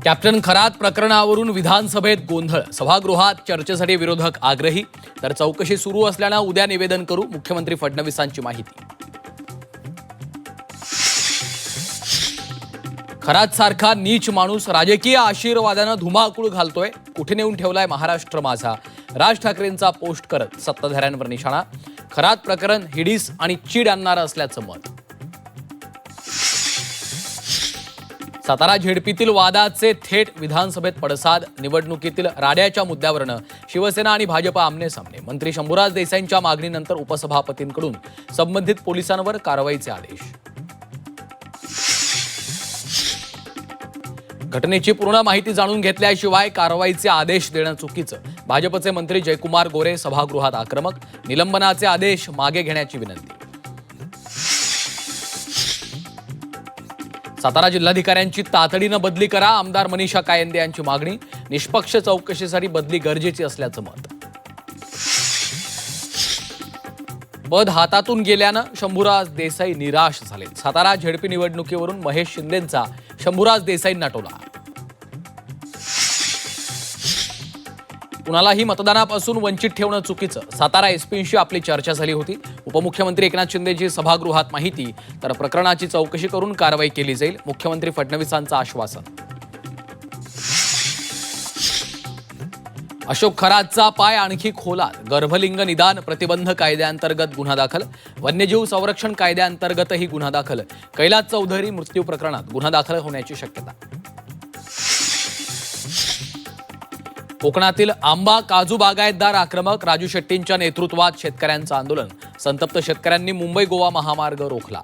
Captain Kharat प्रकरणावरून विधानसभेत गोंधळ, सभागृहात चर्चेसाठी विरोधक आग्रही, तर चौकशी सुरू असल्यानं उद्या निवेदन करू, मुख्यमंत्री फडणवीसांची माहिती. खरात सारखा नीच माणूस राजकीय आशीर्वादानं धुमाकूळ घालतोय, कुठे नेऊन ठेवलाय महाराष्ट्र माझा. राज ठाकरेंचा पोस्ट करत सत्ताधाऱ्यांवर निशाणा. खरात प्रकरण हिडीस आणि चीड आणणारं असल्याचं मत. सातारा झेडपीतील वादाचे थेट विधानसभेत पडसाद. निवडणुकीतील राड्याच्या मुद्द्यावरनं शिवसेना आणि भाजप आमने सामने. मंत्री शंभूराज देसाईंच्या मागणीनंतर उपसभापतींकडून संबंधित पोलिसांवर कारवाईचे आदेश. घटनेची पूर्ण माहिती जाणून घेतल्याशिवाय कारवाईचे आदेश देणं चुकीचं. भाजपचे मंत्री जयकुमार गोरे सभागृहात आक्रमक. निलंबनाचे आदेश मागे घेण्याची विनंती. सातारा जिल्हाधिकाऱ्यांची तातडीनं बदली करा, आमदार मनीषा कायंदे यांची मागणी. निष्पक्ष चौकशीसाठी बदली गरजेची असल्याचं मत. पद हातातून गेल्यानं शंभूराज देसाई निराश झाले. सातारा झेडपी निवडणुकीवरून महेश शिंदेंचा शंभूराज देसाईंना टोला. कुणालाही मतदानापासून वंचित ठेवणं चुकीचं. सातारा एसपींशी आपली चर्चा झाली होती. उपमुख्यमंत्री एकनाथ शिंदेची सभागृहात माहिती, तर प्रकरणाची चौकशी करून कारवाई केली जाईल, मुख्यमंत्री फडणवीसांचं आश्वासन. अशोक खरातचा पाय आणखी खोलात. गर्भलिंग निदान प्रतिबंध कायद्याअंतर्गत गुन्हा दाखल. वन्यजीव संरक्षण कायद्याअंतर्गतही गुन्हा दाखल. कैलास चौधरी मृत्यू प्रकरणात गुन्हा दाखल होण्याची शक्यता. कोकणातील आंबा काजू बागायतदार आक्रमक. राजू शेट्टींच्या नेतृत्वात शेतकऱ्यांचं आंदोलन. संतप्त शेतकऱ्यांनी मुंबई गोवा महामार्ग रोखला.